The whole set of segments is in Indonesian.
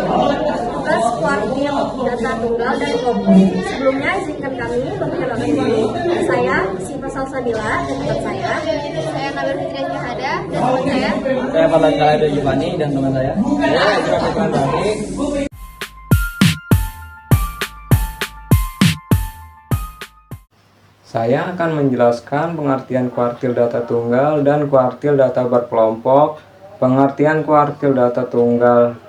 tugas kuartil data tunggal dan kelompok. Sebelumnya izinkan kami memperkenalkan diri. Saya Siva Salsabila dan teman saya Nabil Fitri Syahada dan teman saya Fadlan Khalida Yuvani dan teman saya. Saya akan menjelaskan pengertian kuartil data tunggal dan kuartil data berkelompok. Pengertian kuartil data tunggal.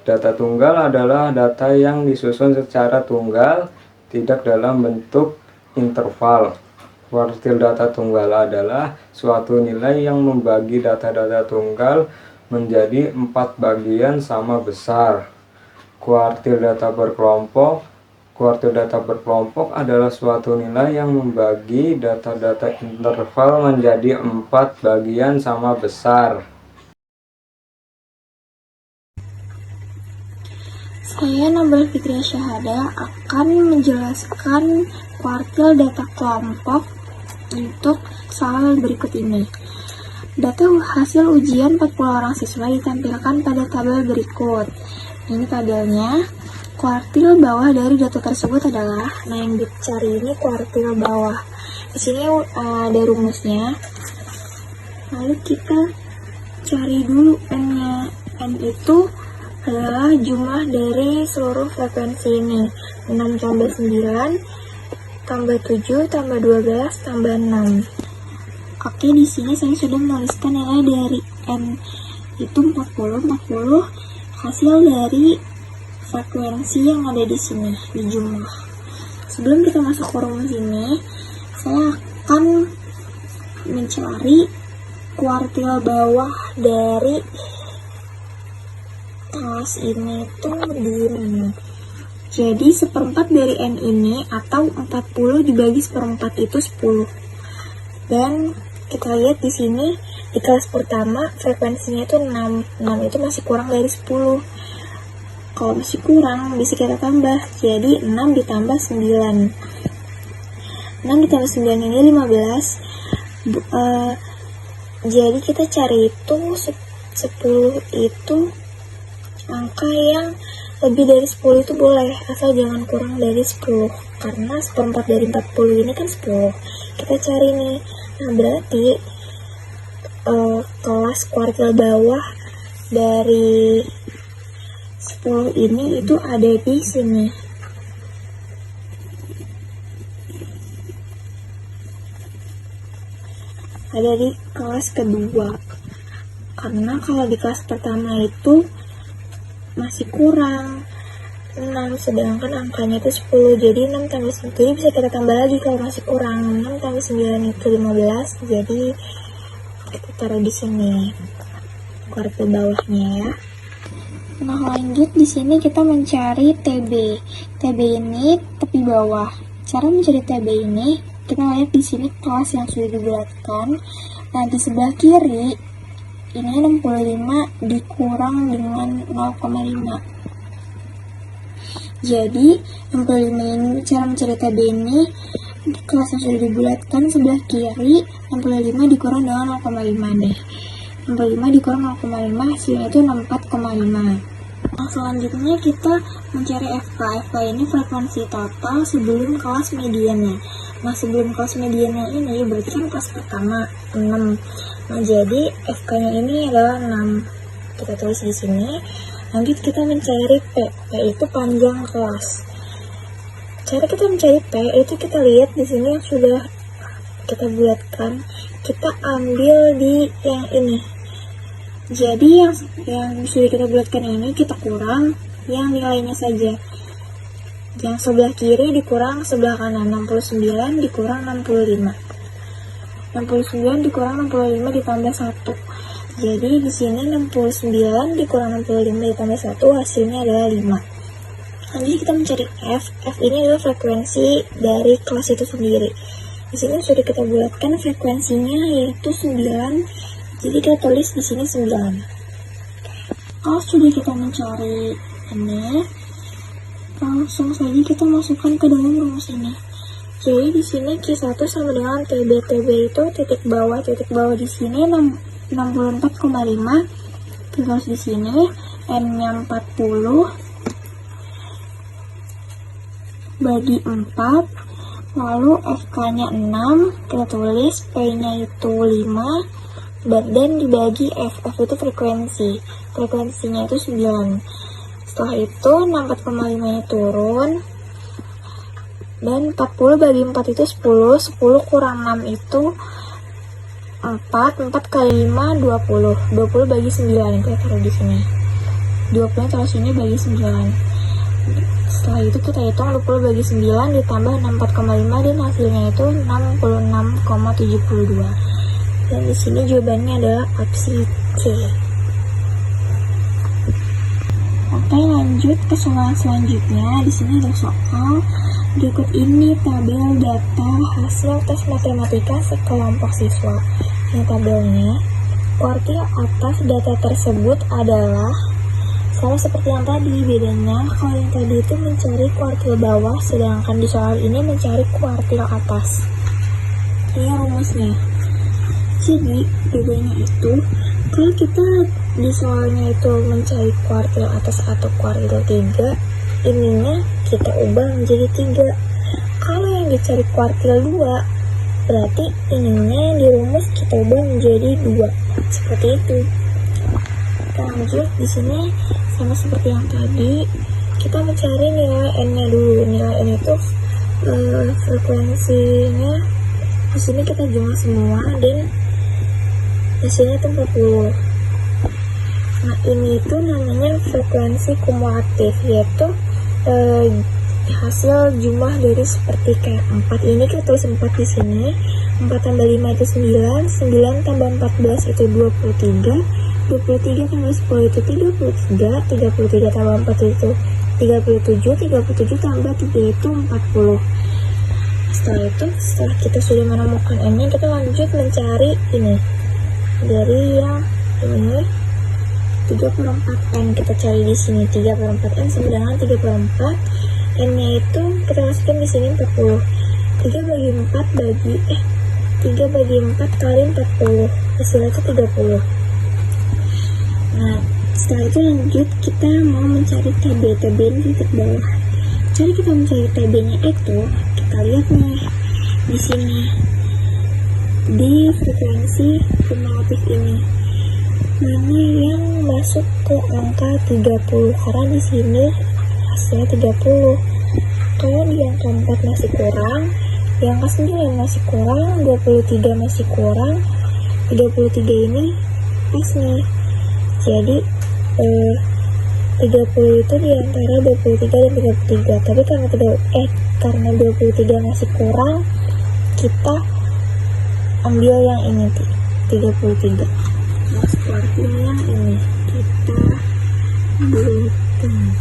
Data tunggal adalah data yang disusun secara tunggal, tidak dalam bentuk interval. Kuartil data tunggal adalah suatu nilai yang membagi data-data tunggal menjadi 4 bagian sama besar. Kuartil data berkelompok. Kuartil data berkelompok adalah suatu nilai yang membagi data-data interval menjadi 4 bagian sama besar. Saya Nabil Fitri Syahada akan menjelaskan kuartil data kelompok untuk soal berikut ini. Data hasil ujian 40 orang siswa ditampilkan pada tabel berikut. Ini tabelnya. Kuartil bawah dari data tersebut adalah, yang dicari ini kuartil bawah. Di sini ada rumusnya. Lalu kita cari dulu n-nya. N itu adalah jumlah dari seluruh frekuensi ini. 6 tambah 9 tambah 7 tambah 12 tambah 6. Oke, di sini saya sudah menuliskan nilai dari n itu 40 hasil dari frekuensi yang ada di sini di jumlah. Sebelum kita masuk ke rumus ini, saya akan mencari kuartil bawah dari kelas ini tuh di mana. Jadi 1/4 dari n ini atau 40 dibagi 1/4 itu 10. Dan kita lihat di sini di kelas pertama frekuensinya itu 6. 6 itu masih kurang dari 10. Kalau masih kurang, bisa kita tambah. Jadi 6 ditambah 9. 6 ditambah 9 ini 15. Jadi kita cari itu 10 itu angka yang lebih dari 10 itu boleh, asal jangan kurang dari 10. Karena 1/4 dari 40 ini kan 10. Kita cari nih. Nah, berarti kelas kuartil bawah dari 10 ini itu ada di sini. Ada di kelas kedua. Karena kalau di kelas pertama itu masih kurang 6, sedangkan angkanya itu 10. Jadi 6 tambah 9 jadi bisa kita tambah lagi kalau masih kurang. 6 tambah 9 itu 15. Jadi kita taruh di sini kuartil bawahnya ya. Nah, lanjut di sini kita mencari TB. TB ini tepi bawah. Cara mencari TB ini, kita lihat di sini kelas yang sudah dibulatkan. Nah, di sebelah kiri ini 65 dikurang dengan 0,5. Jadi 65 ini cara mencari TB ini, di kelas yang sudah dibulatkan sebelah kiri 65 dikurang dengan 0,5 deh. 65 dikurang 0,5 hasilnya itu 64,5. Nah, selanjutnya kita mencari FK. FK ini frekuensi total sebelum kelas mediannya. Nah, sebelum kelas mediannya ini berarti kan kelas pertama 6. Nah, jadi FK-nya ini adalah 6. Kita tulis di sini. Lanjut kita mencari P. P itu panjang kelas. Cara kita mencari P itu kita lihat di sini yang sudah kita buatkan. Kita ambil di yang ini. Jadi yang sudah kita buatkan ini kita kurang yang nilainya saja. Yang sebelah kiri dikurang sebelah kanan. 69 dikurang 65. 69 dikurang 65 ditambah 1. Jadi di sini 69 dikurang 65 ditambah 1 hasilnya adalah 5. Lanjut kita mencari F. F ini adalah frekuensi dari kelas itu sendiri. Di sini sudah kita buatkan frekuensinya yaitu 9. Jadi kita tulis di sini 9. Kalau sudah kita mencari ini, langsung saja kita masukkan ke dalam rumus ini. Jadi di sini Q1 sama dengan TB. TB itu titik bawah di sini 64,5. Terus di sini N-nya 40 bagi 4, lalu FK-nya 6, kita tulis P-nya itu 5, dan dibagi F itu frekuensinya itu 9. Setelah itu 64,5 nya turun, dan 40 bagi 4 itu 10 kurang 6 itu 4 kali 5 20 bagi 9, kita taruh di sini, 20 taruh sini bagi 9. Setelah itu kita hitung 20 bagi 9 ditambah 64,5 dan hasilnya itu 66,72. Dan di sini jawabannya adalah opsi C. Oke, lanjut ke soal selanjutnya. Di sini ada soal berikut ini tabel data hasil tes matematika sekelompok siswa. Ini tabelnya. Kuartil atas data tersebut adalah sama seperti yang tadi, bedanya kalau yang tadi itu mencari kuartil bawah, sedangkan di soal ini mencari kuartil atas. Ini rumusnya. Jadi bedanya itu, kalau kita di soalnya itu mencari kuartil atas atau kuartil 3, ininya kita ubah menjadi 3. Kalau yang dicari kuartil 2, berarti ininya yang dirumus kita ubah menjadi 2. Seperti itu. Lanjut, di sini sama seperti yang tadi, kita mencari nilai N-nya dulu. Nilai N itu frekuensinya di sini kita jumlah semua dan hasilnya itu 40. Nah, ini itu namanya frekuensi kumulatif, yaitu hasil jumlah dari seperti kayak 4 ini, kita tulis 4 di sini. 4 tambah 5 itu 9, 9 tambah 14 itu 23, 23 tambah 10 itu 33, 33 tambah 4 itu 37, 37 tambah 3 itu 40. Setelah itu, setelah kita sudah menemukan N-nya, kita lanjut mencari ini. Dari yang ini 34N, kita cari di sini 34N sama dengan 34. N-nya itu kita masukin di sini 40. 3 bagi 4 kali 40, hasilnya itu 30. Nah, setelah itu lanjut kita mau mencari TB ini titik bawah. Jadi kita mencari TB-nya itu, kita lihat nih di sini di frekuensi kumulatif ini mana yang masuk ke angka 30, karena di sini hasilnya 30. Kalau di angka 4 masih kurang, di angka 9 masih kurang, 23 masih kurang, 33 ini pas nih. Jadi 30 itu di antara 23 dan 33. Tapi karena 23 masih kurang, kita ambil yang ini 33. Nah, kuartilnya yang ini kita bulatkan.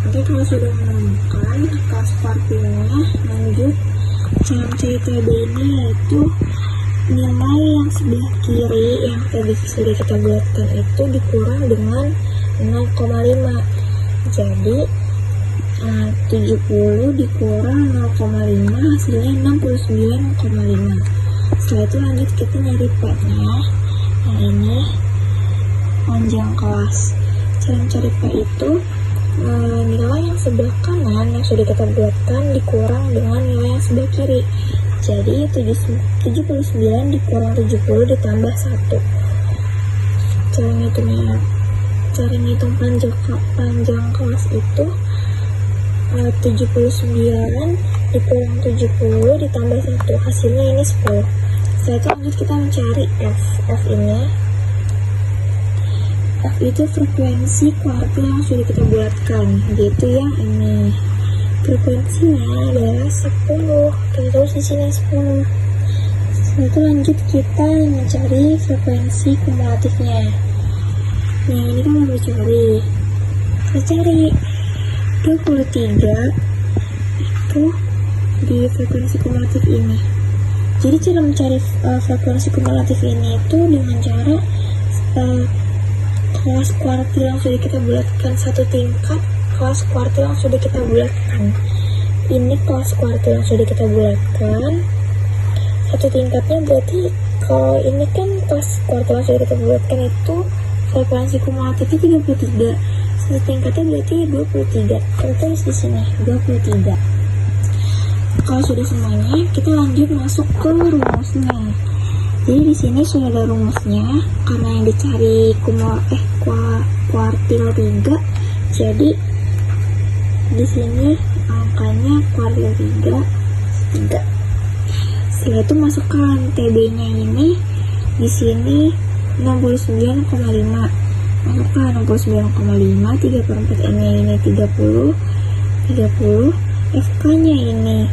Oke, kalau sudah menemukan kelas kuartilnya, lanjut cara mencari TB ini yaitu nilai yang sebelah kiri yang tadi sudah kita buatkan itu dikurang dengan 0,5. Jadi 70 dikurang 0,5 hasilnya 69,5. Setelah itu lanjut kita nyari P-nya. Nah, ini panjang kelas. Cara mencari P itu nilai yang sebelah kanan yang sudah kita buatkan dikurang dengan nilai yang sebelah kiri. Jadi 79 dikurang 70 ditambah 1. Cara ngitung panjang kelas itu 79 dikurang 70 ditambah 1, hasilnya ini 10. Setelah itu lanjut kita mencari F ini. F itu frekuensi kuartil yang sudah kita buatkan, yaitu yang ini. Frekuensinya adalah 10. Kita tulis di sini 10. Setelah itu lanjut kita mencari frekuensi kumulatifnya. Nah, ini kan mau cari. Kita cari 23 itu di frekuensi kumulatif ini. Jadi cara mencari frekuensi kumulatif ini itu dengan cara kelas kuartil yang sudah kita bulatkan satu tingkat, kelas kuartil yang sudah kita bulatkan. Ini kelas kuartil yang sudah kita bulatkan satu tingkatnya, berarti Kalau ini kan pas kuartil yang sudah kita buatkan itu frekuensi kumulatifnya 33. Setingkatnya berarti 23. Kita tulis di sini 23. Kalau sudah semuanya, kita lanjut masuk ke rumusnya. Jadi di sini sudah ada rumusnya karena yang dicari kuartil 3. Jadi di sini angkanya kuartil 3. Setelah itu masukkan TB-nya ini di sini 69,5. Masukkan 69,5, 3/4 N-nya ini 30, FK-nya ini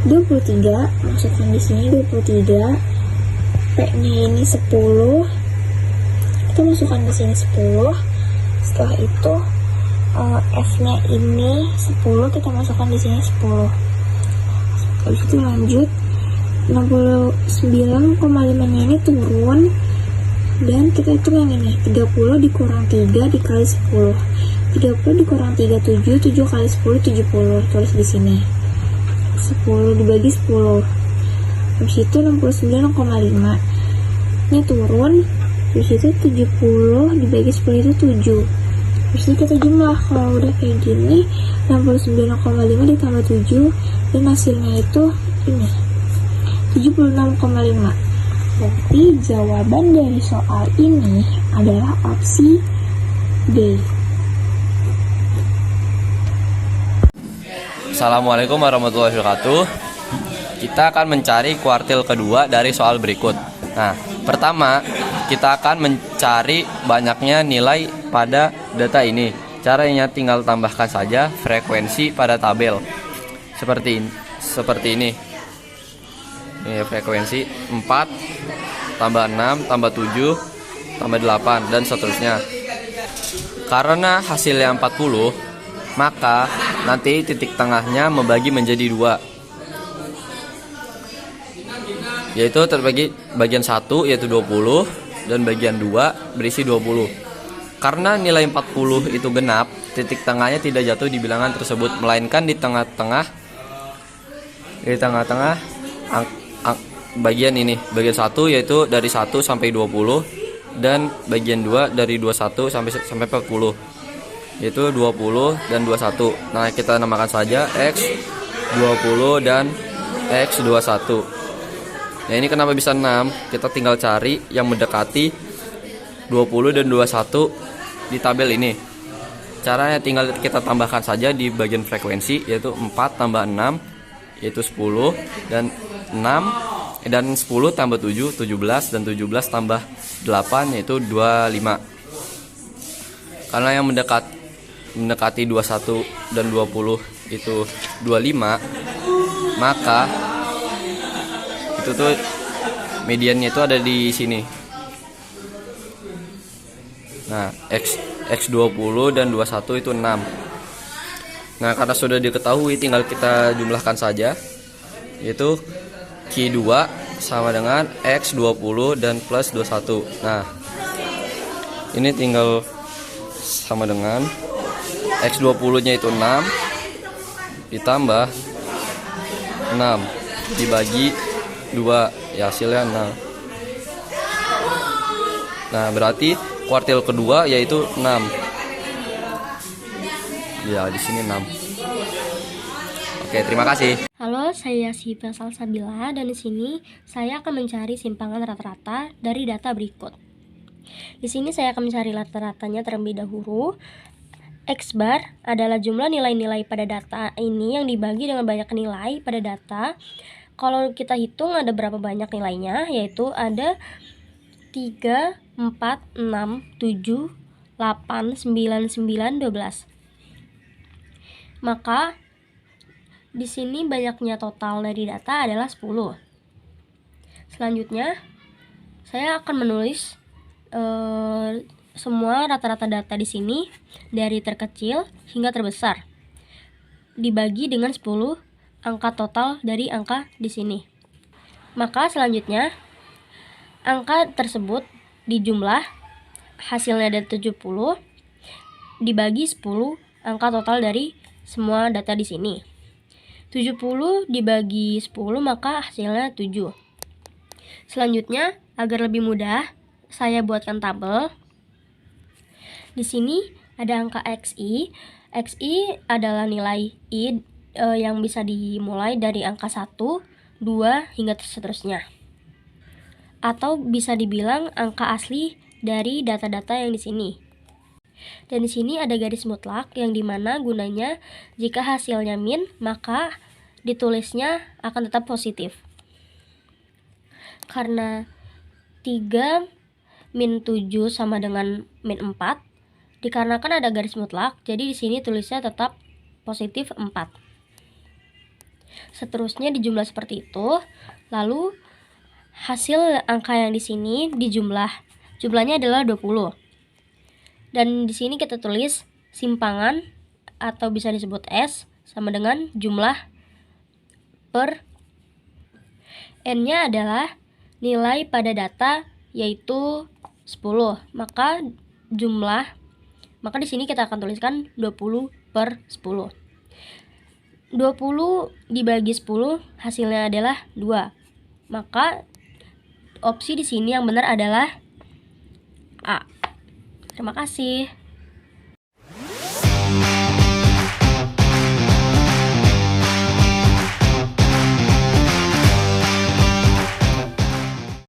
23, masukkan di sini 23, P-nya ini 10, kita masukkan di sini 10. Setelah itu F-nya ini 10, kita masukkan di sini 10. Habis itu lanjut 69,5-nya ini turun dan kita hitung yang ini 30 dikurang 3 dikali 10. 30 dikurang 3 7 kali 10 70. Tulis di sini 10 dibagi 10. Habis itu 69,5 ini turun. Habis itu 70 dibagi 10 itu 7. Habis itu kita jumlah. Kalau udah kayak gini 69,5 ditambah 7 dan hasilnya itu ini 76,5. Berarti jawaban dari soal ini adalah opsi D. Assalamualaikum warahmatullahi wabarakatuh. Kita akan mencari kuartil kedua dari soal berikut. Nah, pertama kita akan mencari banyaknya nilai pada data ini. Caranya tinggal tambahkan saja frekuensi pada tabel. Seperti ini. Ini frekuensi 4 tambah 6 tambah 7 tambah 8 dan seterusnya. Karena hasilnya 40, maka nanti titik tengahnya membagi menjadi 2, yaitu terbagi bagian 1 yaitu 20 dan bagian 2 berisi 20. Karena nilai 40 itu genap, titik tengahnya tidak jatuh di bilangan tersebut, melainkan di tengah-tengah bagian ini, bagian 1 yaitu dari 1 sampai 20 dan bagian 2 dari 21 sampai 40, yaitu 20 dan 21. Nah, kita namakan saja X 20 dan X 21. Nah, ini kenapa bisa 6? Kita tinggal cari yang mendekati 20 dan 21 di tabel ini. Caranya tinggal kita tambahkan saja di bagian frekuensi, yaitu 4 tambah 6 yaitu 10 dan 6 dan 10 tambah 7, 17 dan 17 tambah 8 yaitu 25. Karena yang mendekati 21 dan 20 itu 25, maka itu tuh mediannya itu ada di sini. Nah, X 20 dan 21 itu 6. Nah, karena sudah diketahui tinggal kita jumlahkan saja, yaitu Q2 sama dengan X20 dan plus 21. Nah, ini tinggal sama dengan X20 nya itu 6 ditambah 6 dibagi 2, ya hasilnya 6. Nah, berarti kuartil kedua yaitu 6. Ya, di sini 6. Oke, terima kasih. Halo, saya Siva Salsabila dan di sini saya akan mencari simpangan rata-rata dari data berikut. Di sini saya akan mencari rata-ratanya terlebih dahulu. X bar adalah jumlah nilai-nilai pada data ini yang dibagi dengan banyak nilai pada data. Kalau kita hitung ada berapa banyak nilainya, yaitu ada 3, 4, 6, 7, 8, 9, 9, 12. Maka di sini banyaknya total dari data adalah 10. Selanjutnya, saya akan menulis semua rata-rata data di sini dari terkecil hingga terbesar dibagi dengan 10 angka total dari angka di sini. Maka selanjutnya angka tersebut dijumlah, hasilnya ada 70 dibagi 10 angka total dari semua data di sini. 70 dibagi 10 maka hasilnya 7. Selanjutnya, agar lebih mudah, saya buatkan tabel. Di sini ada angka XI. XI adalah nilai I yang bisa dimulai dari angka 1, 2, hingga seterusnya. Atau bisa dibilang angka asli dari data-data yang di sini. Dan di sini ada garis mutlak yang dimana gunanya jika hasilnya min, maka ditulisnya akan tetap positif. Karena 3 min 7 sama dengan min 4, dikarenakan ada garis mutlak, jadi di sini tulisnya tetap positif 4. Seterusnya dijumlah seperti itu. Lalu hasil angka yang di sini dijumlah. Jumlahnya adalah 20. Dan di sini kita tulis simpangan atau bisa disebut S sama dengan jumlah per N-nya adalah nilai pada data yaitu 10. Maka di sini kita akan tuliskan 20 per 10. 20 dibagi 10 hasilnya adalah 2. Maka opsi di sini yang benar adalah A. Terima kasih.